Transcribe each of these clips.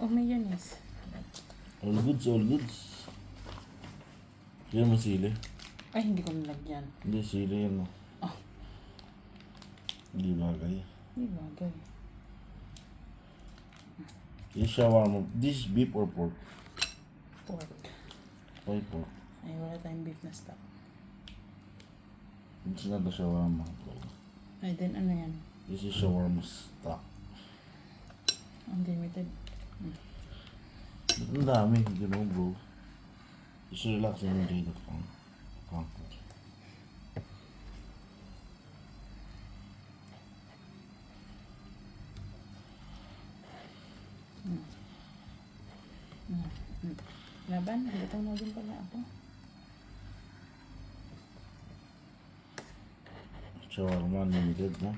Oh, mayonnaise. All goods, all goods. Yan mo sili. Ay, hindi ko nalagyan. Hindi, sili yan mo. Oh. Hindi bagay. Hindi bagay. This shawarma. This is beef or pork? Pork. Why pork? Ay, wala tayong beef na stock. It's not a shawarma. Ay, then ano yan? This is shawarma stock. Unlimited. Ang dami, you know, bro. Just relax and enjoy the fun. Laban, halitang mo din pala ako. Shawarma unlimited, no?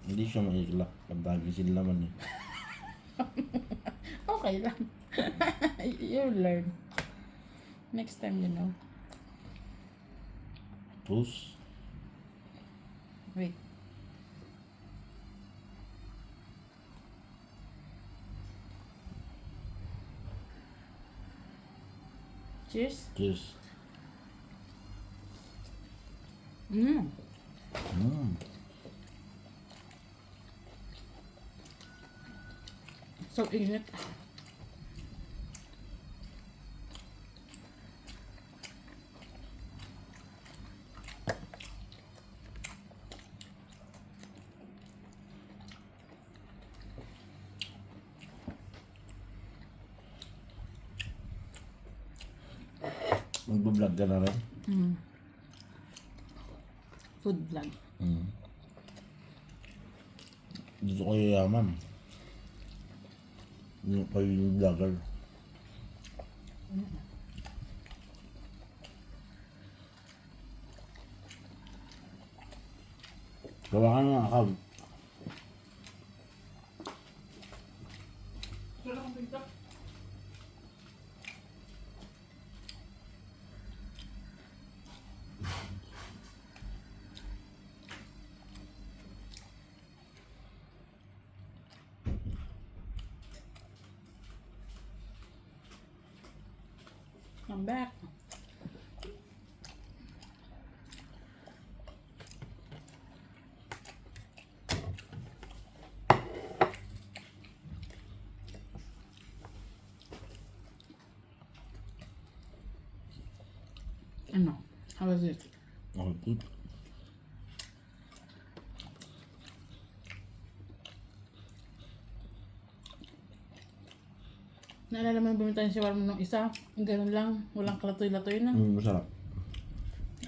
Hindi siya maiklak pag dagisin laman eh. Okay lang. You learn. Next time, you know. Push. Wait. Cheers. Cheers. Mm. So init. Mag-vlog ka na rin? Food vlog. Dito ko yayaman. Yung kayo yung vlogger. Gawa ka ng account. I'm back. Ano? How was it? Oh, good. Naalala mo yung bumili tayo ng shawarma nung isa? Yung ganun lang, walang kalatoy-latoy na. Masarap.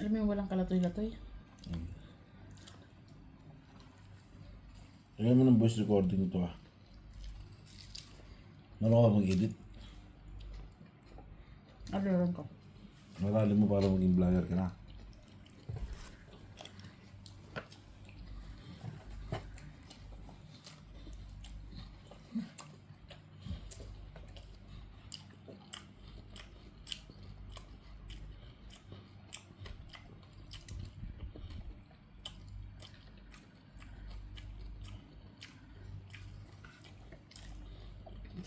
Alam mo yung walang kalatoy-latoy? Lagyan mo ng voice recording ito ah. Marunong ka mag-edit. Alam ko. Marali mo para maging vlogger ka na.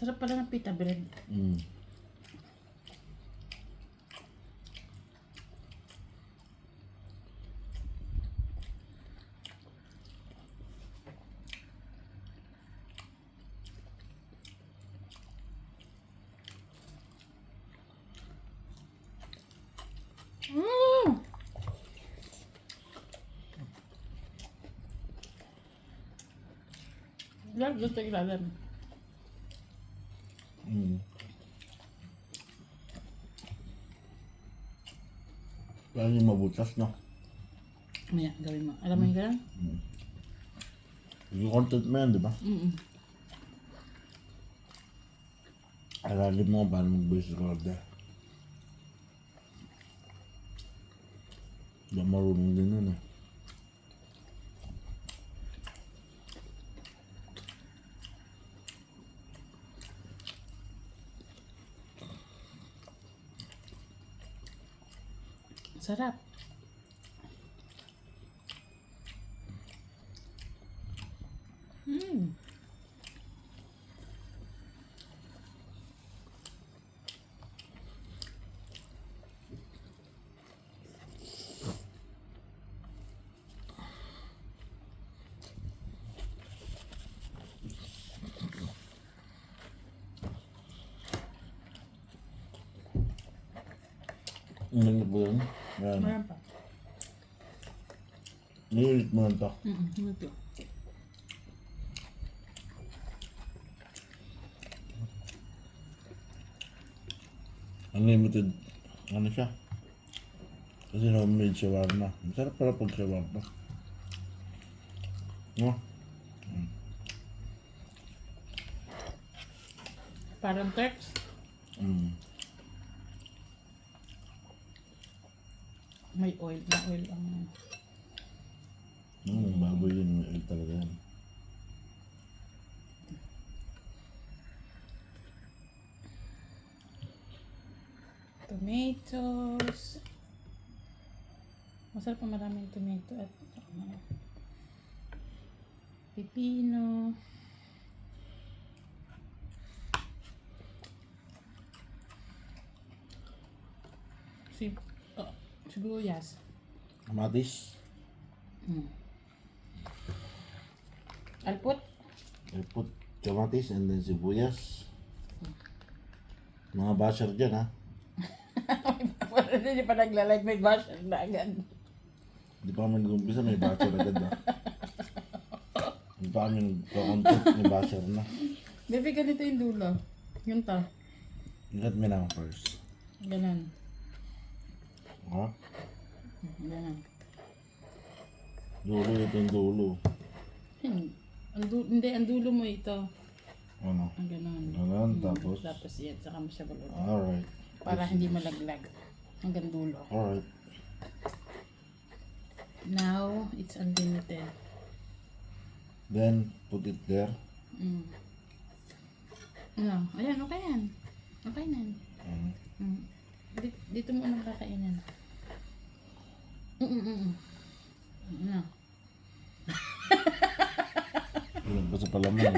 Sarap pala ng pita bread. Vlog doon sa ilalim. Kaya yung mabutas, no? Maya, gawin mo. Alam mo yung ganun? Yung content mo yan, di ba? Alalim mo kung paano mag-voice recorder. Hindi marunong din yun eh. Sarap. Ano ba yun? Yan. Meron pa. Niulit mo lang to. Ito. Unlimited. Ano siya? Kasi homemade shawarma. Masarap pala pag shawarma. No? Parang Turks. Mm. May oil na oil ang... Baboy yun. May oil talaga yan. Tomatoes. Masarap pa maraming tomato at pipino. Sibuyas. Kamatis. Alpot. I put kamatis and then sibuyas. Mga basher dyan ha. Hindi pa naglalike, may basher na agad. Di pa kami nag-umpisa, may basher agad ha. Di pa kami nag-content, may basher na. Baby, ganito yung dulo. Yun to. Let me now first. Ganon. Ha? Ganon. Dulo, ito yung dulo. Hindi, ang dulo mo ito. Ano? Ang ganon. Ganun, tapos. Tapos yan, saka mo siya balot. Alright. Para hindi malaglag. Hanggang dulo. Alright. Now, it's unlimited. Then, put it there. Ano? Ayan, okay yan. Okay na. Mm. Dito mo unang kakainin. Ano? Yun ba sa palaman?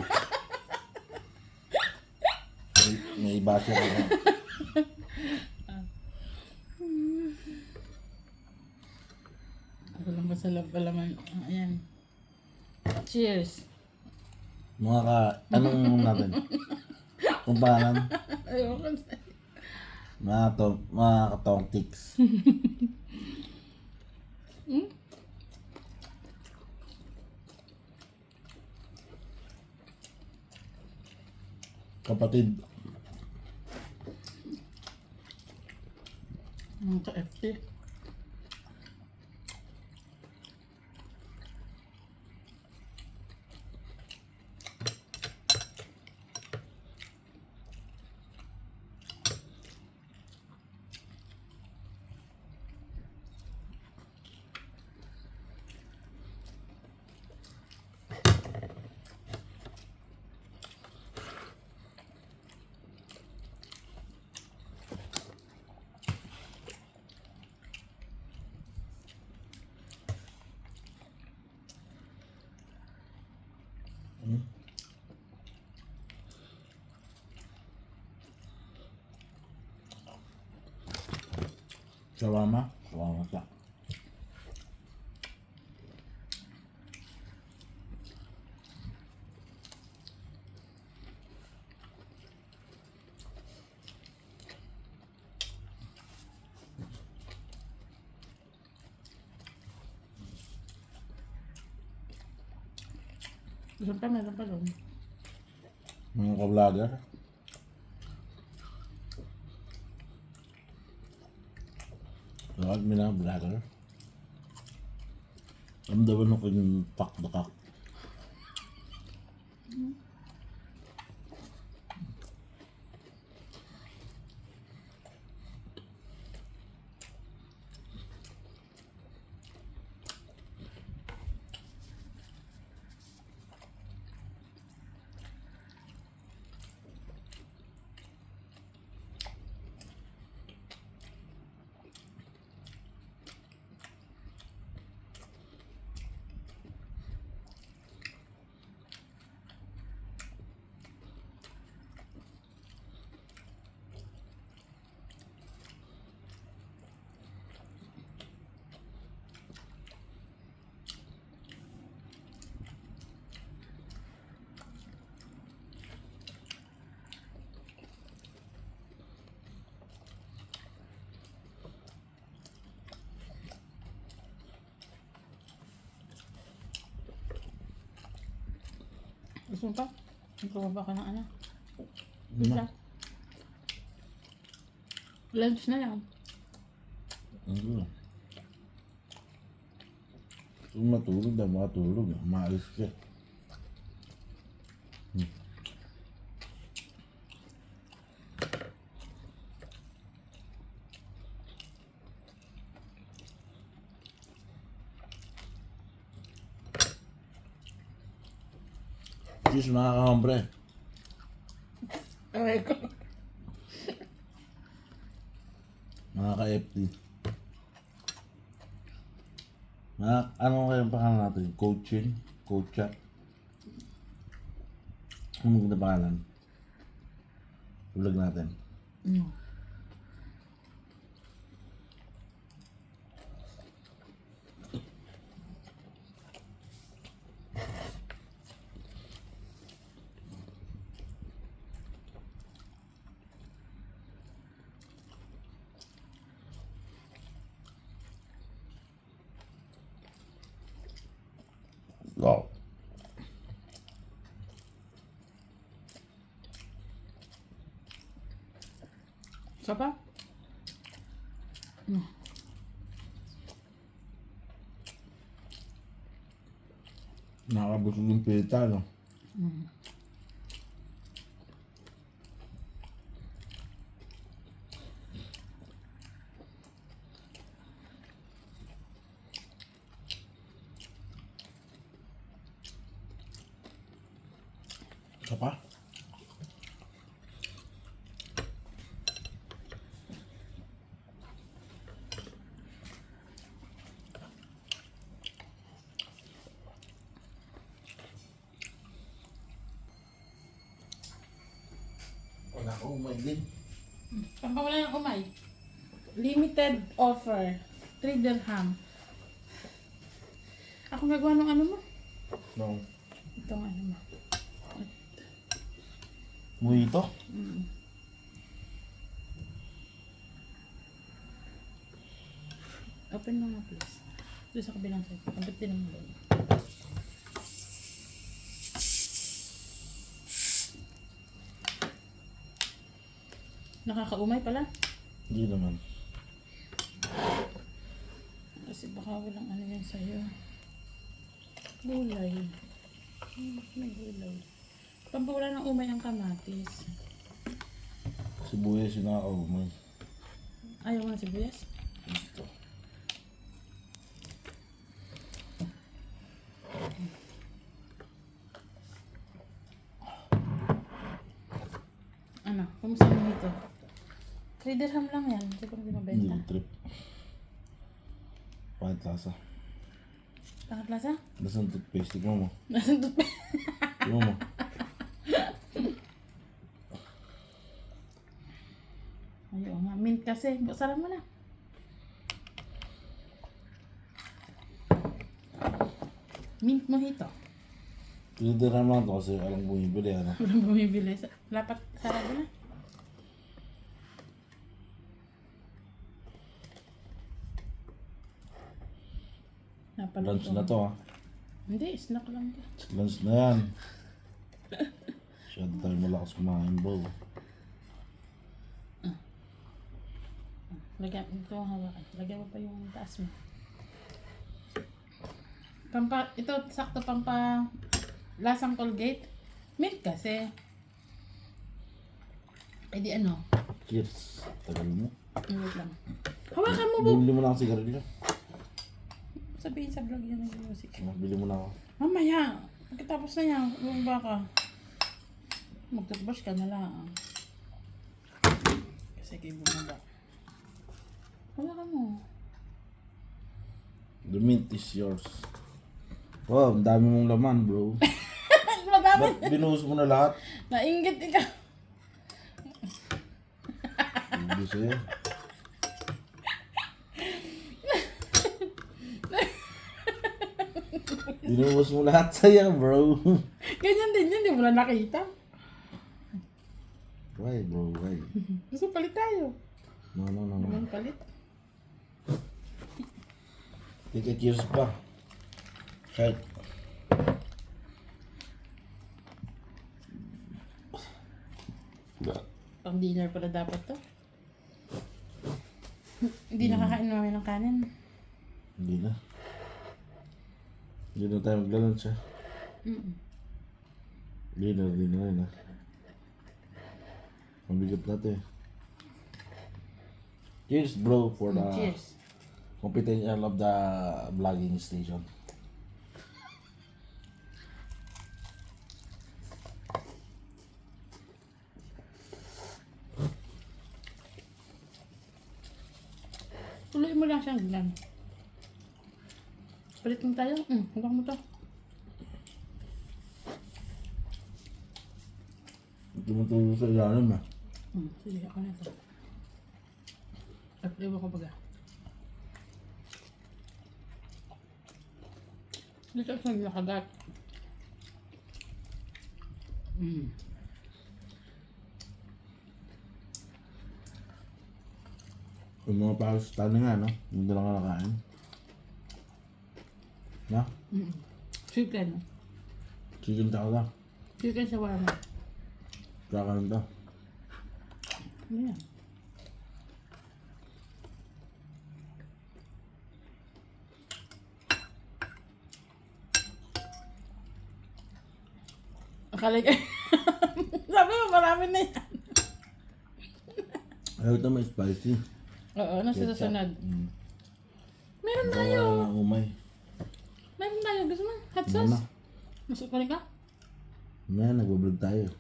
May basher na. Ako lang ba sa lab palaman? Ayan. Cheers. Mga ka, anong natin? Kung pangalan? Ayoko. Mga katong tics. Kapatid. Ang ka-FT. Shawarma. Shawarma siya. Meron pa doon. Mga ka-vlogger. Tawag mo na, vlogger. Ramdaman ako yung pakbakak. Gusto mo pa? Magpababa ka ng ano? Ano? Pizza. Lunch na lang. Ano? Kung matulog na, matulog. Maalis ka. Cheers, mga kahambre. Aray ko. Mga ka-FT. Mga, ano kayong pangalan natin? Coaching? Coach chat? Ano maganda pangalan? Vlog natin. Mm. Wow. Isa pa? Mm. Nakakabusog yung pita, no? Mm. Isa pa? Wala ko, umay din. Pampawala ng umay. Limited offer. 3 dirham. Ako nagawa ng ano mo? No. Itong ano mo. Mojito? Mm. Open mo nga please. Doon sa kabilang side. Abot din ang loob. Nakakaumay pala. Hindi naman. Kasi baka walang ano yan sa'yo. Gulay. May gulay. Pampawala ng umay ang kamatis. Sibuyas yung nakakaumay. Ayaw nga sibuyas. Gusto. Ano? Kumusta mo ito? 3 dirham lang yan. Hindi ko na Hindi mabenta. ko trip. Pahit lasa. Pangat lasa? Lasang toothpaste. Tignan mo. Nasaan doon? Tignan mo. Ayaw nga. Mint kasi. Sarap mo na. Mint mojito. Tinidiram lang to kasi alam bumibili. Ano? Walang bumibili. Lapat sarado na. Napalot Lunch ko. na to, ha. Hindi, snack lang to. Lunch na yan. Masyado tayo malakas kumain, bro. Lagyan, ito ang hawakan. Lagyan mo pa yung taas mo. Ito, sakto pampa lasang Colgate. Mint kasi. Eh di ano? Cheers. Tagal mo. Wait lang. Hawakan mo, Bo! Bili mo na ako sigarilyo. Sabihin sa vlog yan ng music. Bili mo na ako. Mamaya, pagkatapos na yan, bumaba ka. Mag-toothbrush ka na lang. Kasi kayo bumaba. Hawakan mo. The mint is yours. Wow, ang dami mong laman, bro. Madami. Ba't binuhos mo na lahat? Nainggit ikaw. Hindi sa'yo. Binuhos mo lahat sa'yo, bro. Ganyan din yun, di mo na nakita. Why, bro? Why? Gusto palit tayo. No. Naman palit. Take a cheers pa. Kahit. dinner pala dapat to. Hindi nakakain namin ng kanin. Hindi na. Hindi na tayo maglalunch ha. Mm. Dinner rin ha. Mabigat natin. Cheers bro for the Cheers. competition of the vlogging station. Tuloy mo lang siyang glan. Palit mo tayo. Hanggang mo to. Tumutulong sa ilalim ha. Sige, ako na ito. At iwan ko baga. Dito sa nakagat. Yung mga pasta na nga no. Hindi lang ka nakain. Na? Chicken. Chicken tawala. Chicken shawarma. Kakain to. Ano yan? Akala ko. Sabi mo, marami na yan. Ayaw ito may spicy. Oo, nasa susunod. Meron Wala tayo. nang umay. Meron tayo. Gusto mo? Hot Mama. sauce? Masukunin ka? Ngayon, nagbablog tayo.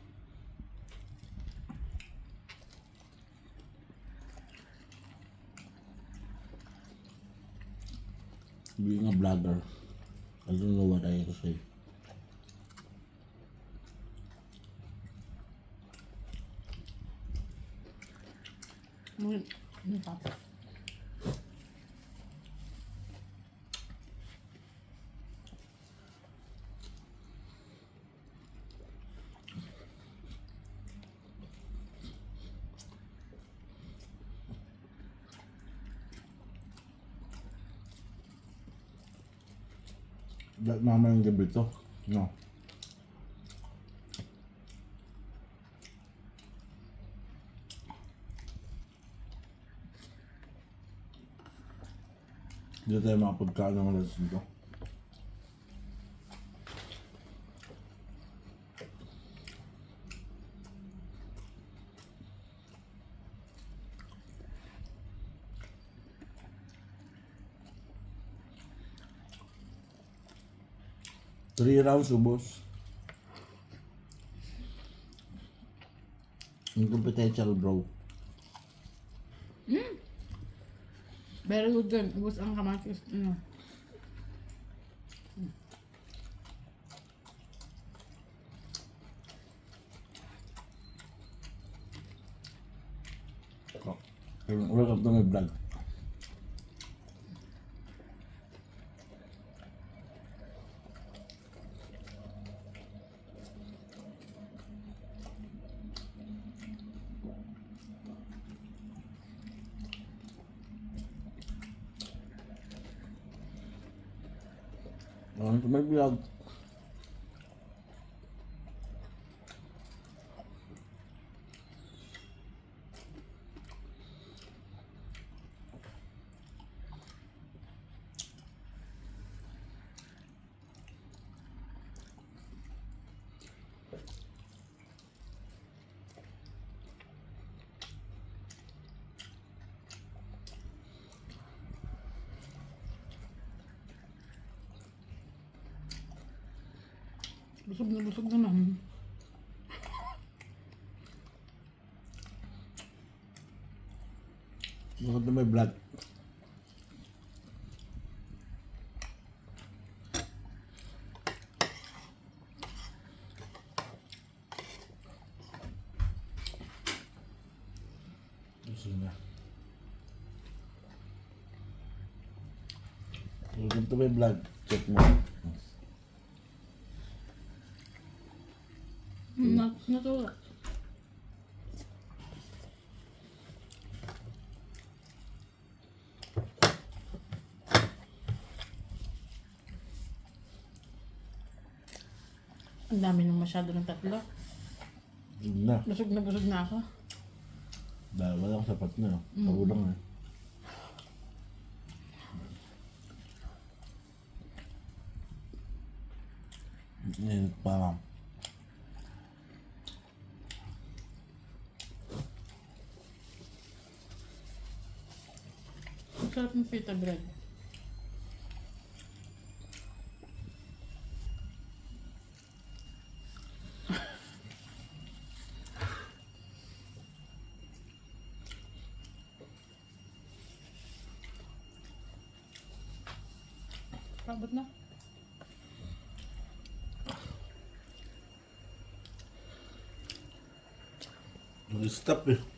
Being a vlogger, I don't know what I have to say. Ano pa? Ba't mama yung gabi to? No. Hindi tayo makapagkaan ng alas dito. Three rounds ubos. Yung potential bro. Very good din. Ubus ang kamatis. Ano? Welcome to my vlog. Welcome to my vlog. Busog na naman. Welcome to my vlog. Sige na. Welcome to my vlog. Check mo. Natulog. Ang dami nang masyado ng tatlo. Sige na. Busog na ako. Dahil walang sapat na. Pagulang eh. Init pa lang. Ang sarap ng pita bread. Sabot na. Nag-stop eh.